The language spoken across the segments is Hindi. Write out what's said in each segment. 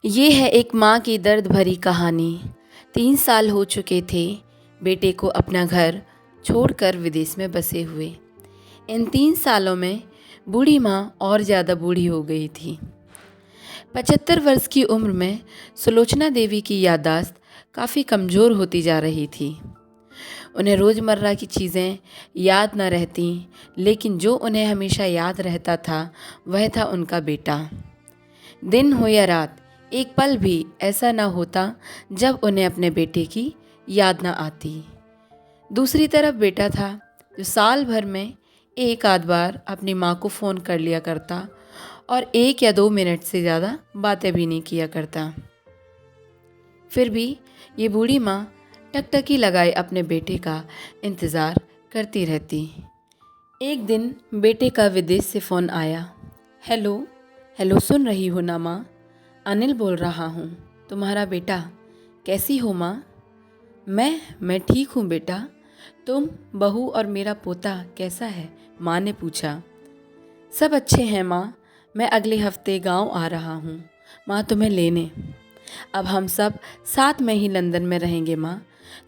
ये है एक माँ की दर्द भरी कहानी। 3 साल हो चुके थे बेटे को अपना घर छोड़कर विदेश में बसे हुए। इन 3 सालों में बूढ़ी माँ और ज़्यादा बूढ़ी हो गई थी। 75 वर्ष की उम्र में सुलोचना देवी की याददाश्त काफ़ी कमज़ोर होती जा रही थी। उन्हें रोज़मर्रा की चीज़ें याद न रहती, लेकिन जो उन्हें हमेशा याद रहता था वह था उनका बेटा। दिन हो या रात, एक पल भी ऐसा न होता जब उन्हें अपने बेटे की याद न आती। दूसरी तरफ बेटा था जो साल भर में एक आध बार अपनी माँ को फ़ोन कर लिया करता और 1 या 2 मिनट से ज़्यादा बातें भी नहीं किया करता। फिर भी ये बूढ़ी माँ टकटकी लगाए अपने बेटे का इंतज़ार करती रहती। एक दिन बेटे का विदेश से फ़ोन आया। हेलो हेलो, सुन रही हो ना माँ? अनिल बोल रहा हूँ, तुम्हारा बेटा। कैसी हो माँ? मैं ठीक हूँ बेटा। तुम, बहू और मेरा पोता कैसा है? माँ ने पूछा। सब अच्छे हैं माँ। मैं अगले हफ्ते गांव आ रहा हूँ माँ, तुम्हें लेने। अब हम सब साथ में ही लंदन में रहेंगे माँ।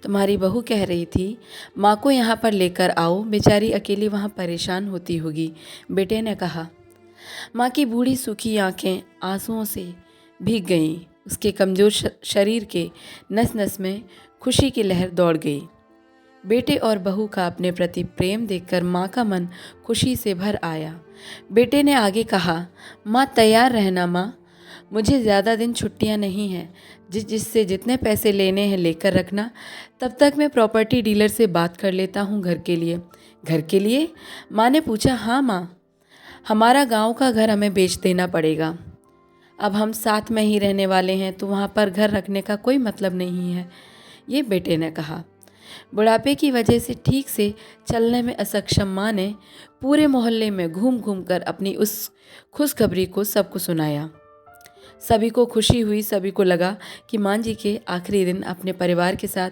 तुम्हारी बहू कह रही थी माँ को यहाँ पर लेकर आओ, बेचारी अकेली वहाँ परेशान होती होगी, बेटे ने कहा। माँ की बूढ़ी सूखी आंखें आंसुओं से भीग गईं। उसके कमज़ोर शरीर के नस नस में खुशी की लहर दौड़ गई। बेटे और बहू का अपने प्रति प्रेम देखकर माँ का मन खुशी से भर आया। बेटे ने आगे कहा, माँ तैयार रहना माँ, मुझे ज़्यादा दिन छुट्टियाँ नहीं हैं। जिससे जितने पैसे लेने हैं लेकर रखना। तब तक मैं प्रॉपर्टी डीलर से बात कर लेता हूँ घर के लिए। घर के लिए? माँ ने पूछा। हाँ माँ, हमारा गांव का घर हमें बेच देना पड़ेगा। अब हम साथ में ही रहने वाले हैं तो वहाँ पर घर रखने का कोई मतलब नहीं है, ये बेटे ने कहा। बुढ़ापे की वजह से ठीक से चलने में असक्षम माँ ने पूरे मोहल्ले में घूम घूम कर अपनी उस खुशखबरी को सबको सुनाया। सभी को खुशी हुई। सभी को लगा कि माँ जी के आखिरी दिन अपने परिवार के साथ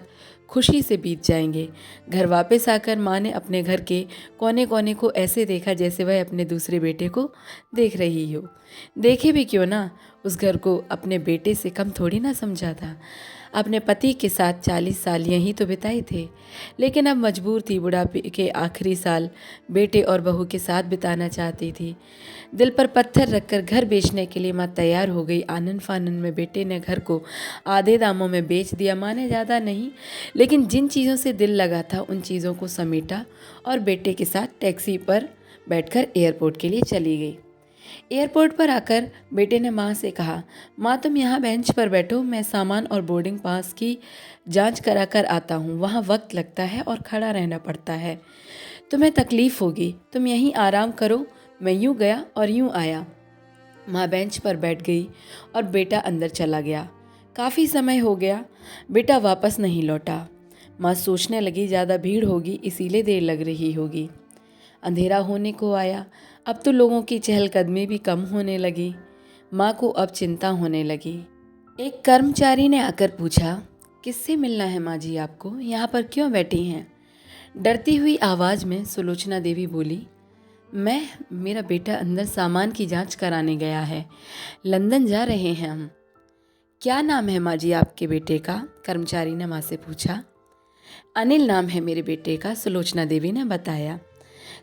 खुशी से बीत जाएंगे। घर वापस आकर माँ ने अपने घर के कोने कोने को ऐसे देखा जैसे वह अपने दूसरे बेटे को देख रही हो। देखे भी क्यों ना, उस घर को अपने बेटे से कम थोड़ी ना समझा था। अपने पति के साथ 40 साल यहीं तो बिताए थे, लेकिन अब मजबूर थी, बुढ़ापे के आखिरी साल बेटे और बहू के साथ बिताना चाहती थी। दिल पर पत्थर रखकर घर बेचने के लिए माँ तैयार हो गई। आनन फानन में बेटे ने घर को आधे दामों में बेच दिया। माँ ने ज़्यादा नहीं, लेकिन जिन चीज़ों से दिल लगा था उन चीज़ों को समेटा और बेटे के साथ टैक्सी पर बैठकर एयरपोर्ट के लिए चली गई। एयरपोर्ट पर आकर बेटे ने माँ से कहा, माँ तुम यहाँ बेंच पर बैठो, मैं सामान और बोर्डिंग पास की जांच करा कर आता हूँ। वहाँ वक्त लगता है और खड़ा रहना पड़ता है, तुम्हें तकलीफ़ होगी, तुम यहीं आराम करो। मैं यूँ गया और यूँ आया। माँ बेंच पर बैठ गई और बेटा अंदर चला गया। काफ़ी समय हो गया, बेटा वापस नहीं लौटा। माँ सोचने लगी ज़्यादा भीड़ होगी इसीलिए देर लग रही होगी। अंधेरा होने को आया। अब तो लोगों की चहलकदमी भी कम होने लगी। माँ को अब चिंता होने लगी। एक कर्मचारी ने आकर पूछा, किससे मिलना है माँ जी आपको? यहाँ पर क्यों बैठी हैं? डरती हुई आवाज़ में सुलोचना देवी बोली, मेरा बेटा अंदर सामान की जांच कराने गया है, लंदन जा रहे हैं हम। क्या नाम है माँ जी आपके बेटे का? कर्मचारी ने माँ से पूछा। अनिल नाम है मेरे बेटे का, सुलोचना देवी ने बताया।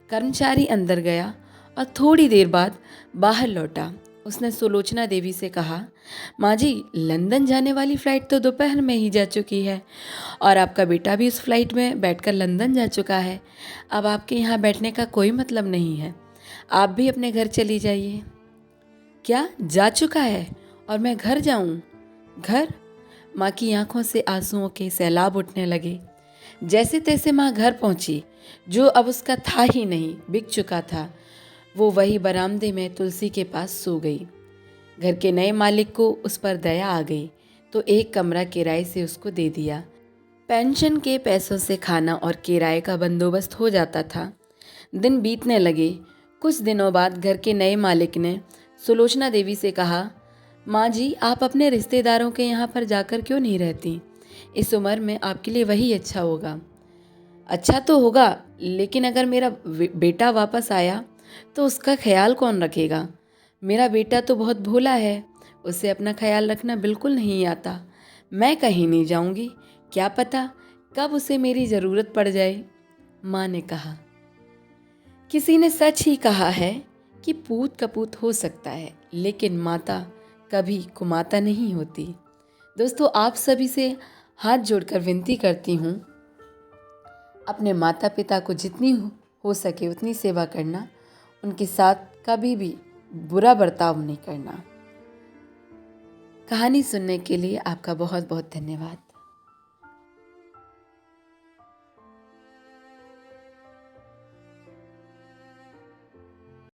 कर्मचारी अंदर गया और थोड़ी देर बाद बाहर लौटा। उसने सुलोचना देवी से कहा, माँ जी लंदन जाने वाली फ़्लाइट तो दोपहर में ही जा चुकी है और आपका बेटा भी उस फ्लाइट में बैठकर लंदन जा चुका है। अब आपके यहाँ बैठने का कोई मतलब नहीं है, आप भी अपने घर चली जाइए। क्या जा चुका है और मैं घर जाऊँ? घर? माँ की आंखों से आंसुओं के सैलाब उठने लगे। जैसे तैसे माँ घर पहुँची। जो अब उसका था ही नहीं, बिक चुका था। वो वही बरामदे में तुलसी के पास सो गई। घर के नए मालिक को उस पर दया आ गई तो एक कमरा किराए से उसको दे दिया। पेंशन के पैसों से खाना और किराए का बंदोबस्त हो जाता था। दिन बीतने लगे। कुछ दिनों बाद घर के नए मालिक ने सुलोचना देवी से कहा, माँ जी आप अपने रिश्तेदारों के यहाँ पर जाकर क्यों नहीं रहती? इस उम्र में आपके लिए वही अच्छा होगा। अच्छा तो होगा, लेकिन अगर मेरा बेटा वापस आया तो उसका ख्याल कौन रखेगा? मेरा बेटा तो बहुत भोला है, उसे अपना ख्याल रखना बिल्कुल नहीं आता। मैं कहीं नहीं जाऊंगी, क्या पता कब उसे मेरी ज़रूरत पड़ जाए। माँ ने कहा, किसी ने सच ही कहा है कि पूत कपूत हो सकता है, लेकिन माता कभी कुमाता नहीं होती। दोस्तों, आप सभी से हाथ जोड़कर विनती करती हूँ, अपने माता पिता को जितनी हो सके उतनी सेवा करना, उनके साथ कभी भी बुरा बर्ताव नहीं करना। कहानी सुनने के लिए आपका बहुत बहुत धन्यवाद।